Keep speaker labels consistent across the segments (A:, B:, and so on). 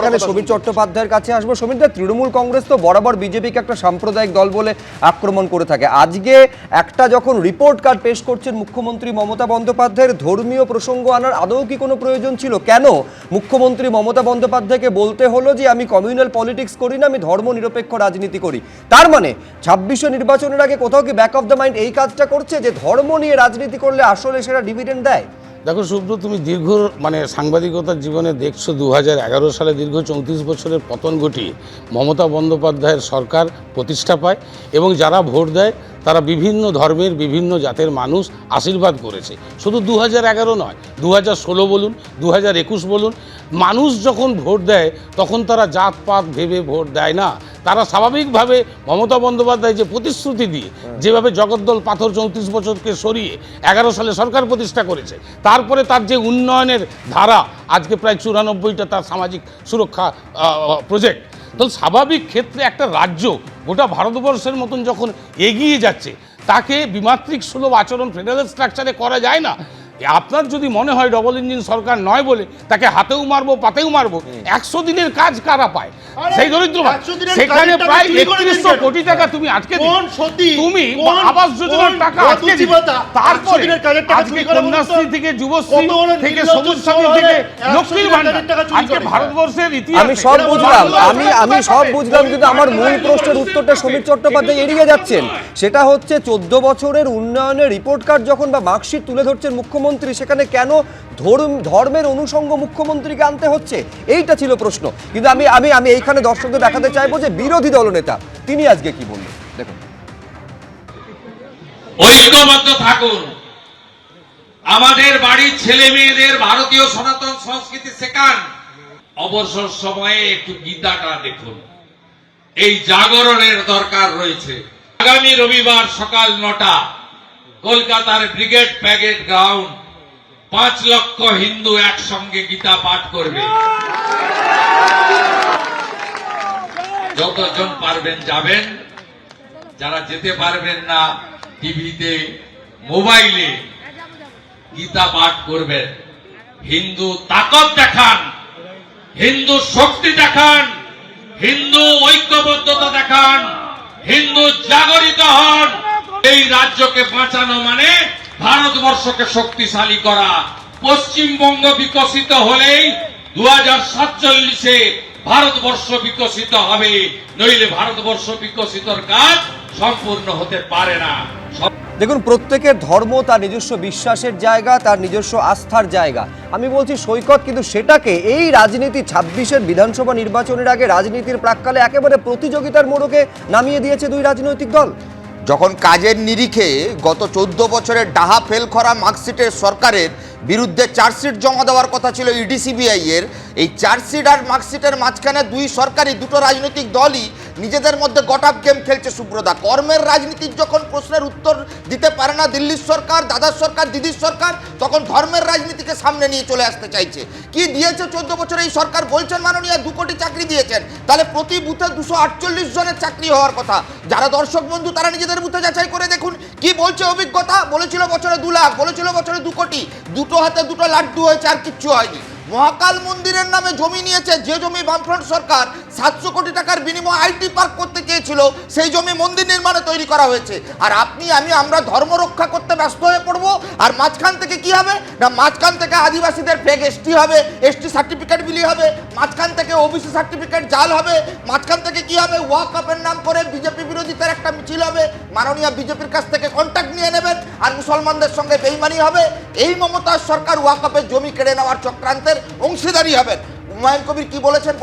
A: এখানে সমীর চট্টোপাধ্যায়ের কাছে আসবো। সমীরদা, তৃণমূল কংগ্রেস তো বরাবর বিজেপিকে একটা সাম্প্রদায়িক দল বলে আক্রমণ করে থাকে। আজকে একটা যখন রিপোর্ট কার্ড পেশ করছেন মুখ্যমন্ত্রী মমতা বন্দ্যোপাধ্যায়ের, ধর্মীয় প্রসঙ্গ আনার আদৌ কি কোনো প্রয়োজন ছিল? কেন মুখ্যমন্ত্রী মমতা বন্দ্যোপাধ্যায়কে বলতে হলো যে আমি কমিউনাল পলিটিক্স করি না, আমি ধর্ম নিরপেক্ষ রাজনীতি করি? তার মানে 26 নির্বাচনের আগে কোথাও কি ব্যাক অফ দ্য মাইন্ড এই কাজটা করছে যে ধর্ম নিয়ে রাজনীতি করলে আসলে সেটা ডিভিডেন্ড দেয়?
B: দেখো শুভ্র, তুমি দীর্ঘ সাংবাদিকতার জীবনে দেখছো 2011 সালে দীর্ঘ 34 বছরের পতন ঘটিয়ে মমতা বন্দ্যোপাধ্যায়ের সরকার প্রতিষ্ঠা পায় এবং যারা ভোট দেয় তারা বিভিন্ন ধর্মের বিভিন্ন জাতের মানুষ আশীর্বাদ করেছে। শুধু 2011 নয়, 2016 বলুন, 2021 বলুন, মানুষ যখন ভোট দেয় তখন তারা জাতপাত ভেবে ভোট দেয় না। তারা স্বাভাবিকভাবে মমতা বন্দ্যোপাধ্যায় যে প্রতিশ্রুতি দিয়ে যেভাবে জগদ্দল পাথর 34 বছরকে সরিয়ে 11 সালে সরকার প্রতিষ্ঠা করেছে, তারপরে তার যে উন্নয়নের ধারা, আজকে প্রায় 94টা তার সামাজিক সুরক্ষা প্রজেক্ট, তো স্বাভাবিক ক্ষেত্রে একটা রাজ্য গোটা ভারতবর্ষের মতন যখন এগিয়ে যাচ্ছে তাকে বিমাত্রিক সুলভ আচরণ ফেডারেল স্ট্রাকচারে করা যায় না। আপনার যদি মনে হয় ডবল ইঞ্জিন সরকার নয় বলে তাকে হাতেও মারবো পাতেও মারবো, 100 দিনের কাজ কারা পায়? সেই দরিদ্র, সেখানে প্রায় 3100 কোটি টাকা তুমি আজকে তুমি আবাস যোজনার টাকা আজকে, তারপরে আজকে কন্যাশ্রী থেকে যুবশ্রী থেকে সবুজ সাথী থেকে লক্ষ্মীর ভান্ডার, আজকে ভারতবর্ষের ইতিহাস
A: আমি সব বুঝলাম, আমি সব বুঝলাম, কিন্তু আমার মূল প্রশ্নের উত্তরটা সমীর চট্টোপাধ্যায় এড়িয়ে যাচ্ছেন। সেটা হচ্ছে 14 বছরের উন্নয়নের রিপোর্ট কার্ড যখন বা মার্কশিট তুলে ধরছেন মুখ্যমন্ত্রী, সেখানে কেন ধর্মের অনুষঙ্গ মুখ্যমন্ত্রীকে আনতে হচ্ছে, এইটা ছিল প্রশ্ন। কিন্তু আমি আমি আমি এইখানে দর্শকদের দেখাতে চাইবো যে বিরোধী দলনেতা তিনি আজকে কি বললেন, দেখুন।
C: ঐক্যবদ্ধ থাকুন, আমাদের বাড়ির ছেলে মেয়েদের ভারতীয় সনাতন সংস্কৃতি শেখান, অবসর সময়ে একটু গীতাটা দেখুন, এই জাগরণের দরকার রয়েছে। আগামী রবিবার সকাল 9টা কলকাতার ব্রিগেড প্যাগেট গ্রাউন্ড 5 লক্ষ হিন্দু একসঙ্গে গীতা পাঠ করবে। যতজন পারবেন যাবেন, যারা যেতে পারবেন না টিভিতে মোবাইলে গীতা পাঠ করবেন। হিন্দু তাকত দেখান, হিন্দু শক্তি দেখান, হিন্দু ঐক্যবদ্ধতা দেখান, হিন্দু জাগরিত হন। এই রাজ্যকে বাঁচানো মানে ভারতবর্ষকে শক্তিশালী করা। পশ্চিমবঙ্গ বিকশিত হলেই 2047-এ ভারতবর্ষ বিকশিত হবে, নইলে ভারতবর্ষ বিকশিতর কাজ সম্পূর্ণ হতে পারে না।
A: দেখুন, প্রত্যেকের ধর্ম তার নিজস্ব বিশ্বাসের জায়গা, তার নিজস্ব আস্থার জায়গা। আমি বলছি সৈকত, কিন্তু সেটাকে এই রাজনীতি 26-এর বিধানসভা নির্বাচনের আগে রাজনীতির প্রাক্কালে একেবারে প্রতিযোগিতার মোড়কে নামিয়ে দিয়েছে দুই রাজনৈতিক দল।
D: যখন কাজের নিরিখে গত 14 বছরের ডাহা ফেল করা মার্কশিটের সরকারের বিরুদ্ধে চার্জশিট জমা দেওয়ার কথা ছিল ইডি সিবিআই এর, এই চার্জশিট আর মার্কশিটের মাঝখানে দুটো রাজনৈতিক দলই নিজেদের মধ্যে গট আপ গেম খেলছে। সুব্রদা, কর্মের রাজনীতির যখন প্রশ্নের উত্তর দিতে পারে না দিল্লির সরকার, দাদার সরকার, দিদির সরকার, তখন ধর্মের রাজনীতিকে সামনে নিয়ে চলে আসতে চাইছে। কি দিয়েছে 14 বছরে এই সরকার? বলছেন মাননীয় 2 কোটি চাকরি দিয়েছেন, তাহলে প্রতি বুথে 248 জনের চাকরি হওয়ার কথা। যারা দর্শক বন্ধু তারা নিজেদের বুথে যাচাই করে দেখুন কি বলছে অভিজ্ঞতা। বলেছিল বছরে 2 লাখ, বলেছিল বছরে 2 কোটি, দুটো হাতে দুটো লাড্ডু হয়েছে, আর কিচ্ছু হয়নি। মহাকাল মন্দিরের নামে জমি নিয়েছে, যে জমি বামফ্রন্ট সরকার 700 কোটি টাকার বিনিময়ে আইটি পার্ক করতে চেয়েছিল, সেই জমি মন্দির নির্মাণে তৈরি করা হয়েছে। আর আপনি আমরা ধর্ম রক্ষা করতে ব্যস্ত হয়ে পড়বো, আর মাঝখান থেকে কি হবে না, মাঝখান থেকে আদিবাসীদের ফেক এসটি হবে, এসটি সার্টিফিকেট বিলি হবে, মাঝখান থেকে ওবিসি সার্টিফিকেট জাল হবে, মাঝখান থেকে কি হবে, ওয়াকআপের নাম করে বিজেপি বিরোধিতার একটা মিছিল হবে, মাননীয় বিজেপির কাছ থেকে কন্ট্যাক্ট নিয়ে নেবেন, আর মুসলমানদের সঙ্গে বেইমানি হবে। এই মমতার সরকার ওয়াকআপের জমি কেড়ে নেওয়ার চক্রান্তের অংশীদারি হবেন। হুমায়ুন কবির কি বলেছেন?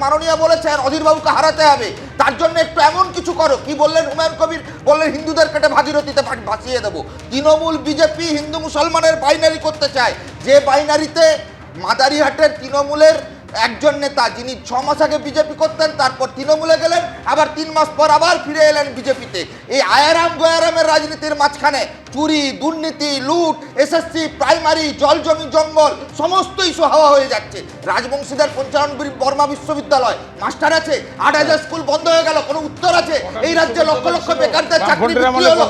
D: মাননীয় বলেছেন অধীরবাবুকে হারাতে হবে, তার জন্য একটু এমন কিছু করো। কি বললেন হুমায়ুন কবির? বললেন হিন্দুদের কেটে ভাগীরথীতে ভাসিয়ে দেবো। তৃণমূল বিজেপি হিন্দু মুসলমানের বাইনারি করতে চায়, যে বাইনারিতে মাদারিহাটের তৃণমূলের একজন নেতা যিনি 6 মাস আগে বিজেপি করতেন, তারপর তৃণমূলে গেলেন, আবার 3 মাস পর আবার ফিরে এলেন বিজেপিতে। এই আয়ারাম গয়ারামের রাজনীতির মাঝখানে চুরি, দুর্নীতি, লুট, এসএসসি, প্রাইমারি, জল জমি জঙ্গল সমস্ত ইস্যু হাওয়া হয়ে যাচ্ছে। রাজবংশীদের 55 বর্মা বিশ্ববিদ্যালয়, মাস্টার আছে, 8000 স্কুল বন্ধ হয়ে গেল, কোনো উত্তর আছে? এই রাজ্যে লক্ষ লক্ষ বেকারদের চাকরি বিক্রি হলো,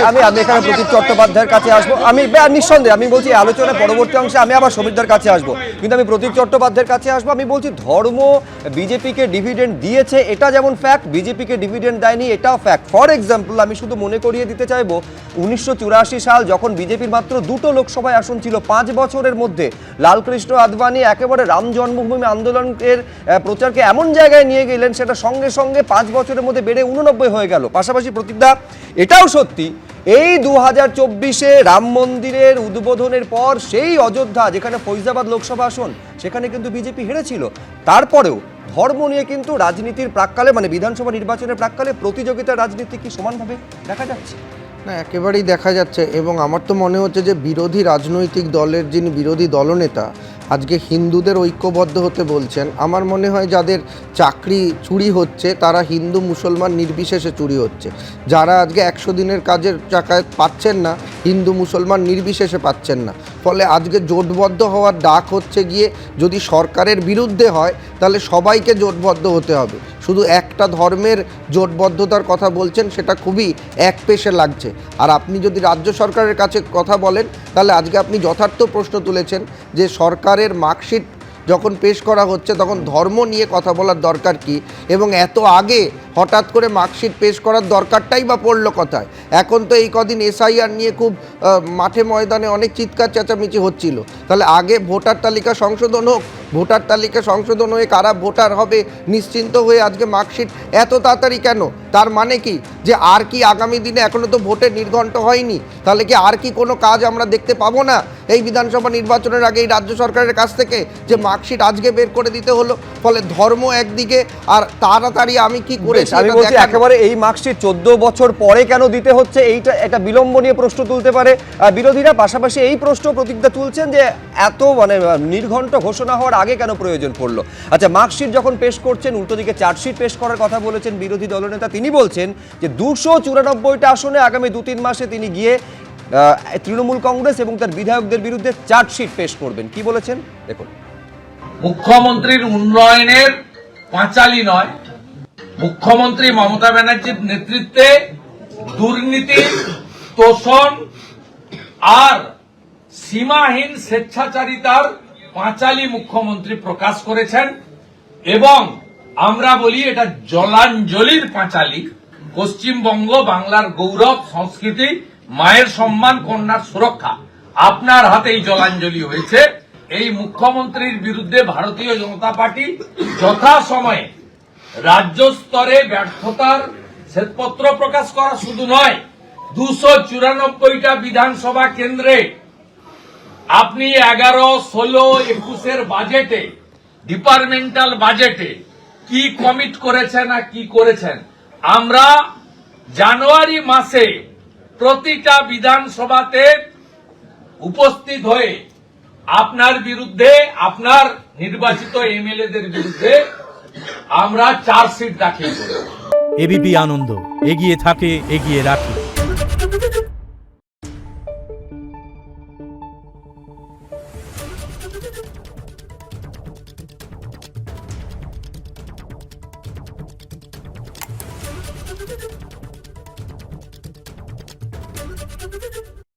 A: আমি এখানে প্রতীক চট্টোপাধ্যায়ের কাছে আসবো। আমি নিঃসন্দেহে আমি বলছি আলোচনার পরবর্তী অংশে আমি আবার সমীরদার কাছে আসবো, কিন্তু আমি প্রতীক চট্টোপাধ্যায় আপনাদের কাছে আসবো। আমি বলছি ধর্ম বিজেপিকে ডিভিডেন্ড দিয়েছে, এটা যেমন ফ্যাক্ট, বিজেপিকে ডিভিডেন্ড দেয়নি এটাও ফ্যাক্ট। ফর এক্সাম্পল আমি শুধু মনে করিয়ে দিতে চাইবো 1984 সাল যখন বিজেপির মাত্র 2টো লোকসভায় আসন ছিল, 5 বছরের মধ্যে লালকৃষ্ণ আদবানি একেবারে রাম জন্মভূমি আন্দোলনের প্রচারকে এমন জায়গায় নিয়ে গেলেন সেটা সঙ্গে সঙ্গে 5 বছরের মধ্যে বেড়ে 89 হয়ে গেল। পাশাপাশি প্রতিজ্ঞা এটাও সত্যি, এই 2024-এ রাম মন্দিরের উদ্বোধনের পর সেই অযোধ্যা যেখানে ফৈজাবাদ লোকসভা আসন সেখানে কিন্তু বিজেপি হেরেছিল, তারপরেও ধর্ম নিয়ে কিন্তু রাজনীতির প্রাক্কালে মানে বিধানসভা নির্বাচনের প্রাক্কালে প্রতিযোগিতার রাজনীতি কি সমানভাবে দেখা যাচ্ছে?
E: না, একেবারেই দেখা যাচ্ছে। এবং আমার তো মনে হচ্ছে যে বিরোধী রাজনৈতিক দলের যিনি বিরোধী দলনেতা আজকে হিন্দুদের ঐক্যবদ্ধ হতে বলছেন। আমার মনে হয় যাদের চাকরি চুরি হচ্ছে তারা হিন্দু মুসলমান নির্বিশেষে চুরি হচ্ছে। যারা আজকে 100 দিনের কাজের টাকা পাচ্ছেন না, হিন্দু মুসলমান নির্বিশেষে পাচ্ছেন না। ফলে আজকে জোটবদ্ধ হওয়ার ডাক হচ্ছে গিয়ে যদি সরকারের বিরুদ্ধে হয় তাহলে সবাইকে জোটবদ্ধ হতে হবে। শুধু একটা ধর্মের জোটবদ্ধতার কথা বলছেন, সেটা খুবই একপেশে লাগছে। আর আপনি যদি রাজ্য সরকারের কাছে কথা বলেন তাহলে আজকে আপনি যথার্থ প্রশ্ন তুলেছেন যে সরকারের মার্কশিট যখন পেশ করা হচ্ছে তখন ধর্ম নিয়ে কথা বলার দরকার কি, এবং এত আগে হঠাৎ করে মার্কশিট পেশ করার দরকারটাই বা পড়লো কথায়। এখন তো এই কদিন এসআইআর নিয়ে খুব মাঠে ময়দানে অনেক চিৎকার চেঁচামেচি হচ্ছিল। তাহলে আগে ভোটার তালিকা সংশোধন হোক, ভোটার তালিকা সংশোধন হয়ে কারা ভোটার হবে নিশ্চিন্ত হয়ে আজকে মার্কশিট এত তাড়াতাড়ি কেন? তার মানে কি যে আর কি আগামী দিনে এখনও তো ভোটের নির্ঘণ্ট হয়নি, তাহলে কি আর কি কোনো কাজ আমরা দেখতে পাবো না এই বিধানসভা নির্বাচনের আগে এই রাজ্য সরকারের কাছ থেকে, যে মার্কশিট আজকে বের করে দিতে হলো? ফলে ধর্ম একদিকে আর তাড়াতাড়ি আমি কি করে
A: আমি বলছি একেবারে এই মার্কশিট 14 বছর পরে কেন দিতে হচ্ছে, এইটা একটা বিলম্ব নিয়ে প্রশ্ন তুলতে পারে বিরোধীরা। পাশাপাশি এই প্রশ্ন প্রতিজ্ঞা তুলছেন যে এত মানে নির্ঘণ্ট ঘোষণা হওয়ার আগে কেন প্রয়োজন পড়লো। আচ্ছা, মার্কশিট যখন পেশ করছেন, উল্টো দিকে চার্জশিট পেশ করার কথা বলেছেন বিরোধী দলনেতা। তিনি বলছেন যে 294টা আসনে আগামী 2-3 মাসে তিনি গিয়ে তৃণমূল কংগ্রেস এবং তার বিধায়কদের বিরুদ্ধে চার্জশিট পেশ করবেন। কি বলেছেন দেখুন।
C: মুখ্যমন্ত্রীর উন্নয়নের পাঁচালী নয়, মুখ্যমন্ত্রী মমতা ব্যানার্জির নেতৃত্বে দুর্নীতি, তোষণ আর সীমাহীন স্বেচ্ছাচারিতার পাঁচালী মুখ্যমন্ত্রী প্রকাশ করেছেন। এবং আমরা বলি এটা জলাঞ্জলির পাঁচালী। পশ্চিমবঙ্গ বাংলার গৌরব, সংস্কৃতি, মায়ের সম্মান, কন্যার সুরক্ষা আপনার হাতেই জলাঞ্জলি হয়েছে। এই মুখ্যমন্ত্রীর বিরুদ্ধে ভারতীয় জনতা পার্টি যথাসময়ে রাজ্য স্তরে ব্যর্থতার শ্বেতপত্র প্রকাশ করা শুধু নয়, 294টা বিধানসভা কেন্দ্রে আপনি 11, 16, 21-এর বাজেটে, ডিপার্টমেন্টাল বাজেটে কি কমিট করেছেন আর কি করেছেন। আমরা জানুয়ারি মাসে প্রতিটা বিধানসভাতে উপস্থিত হয়ে আপনার বিরুদ্ধে, আপনার নির্বাচিত এমএলএদের বিরুদ্ধে আমরা চার্জশিট দাখিল করি।
F: এবিপি আনন্দ, এগিয়ে থাকে, এগিয়ে রাখে।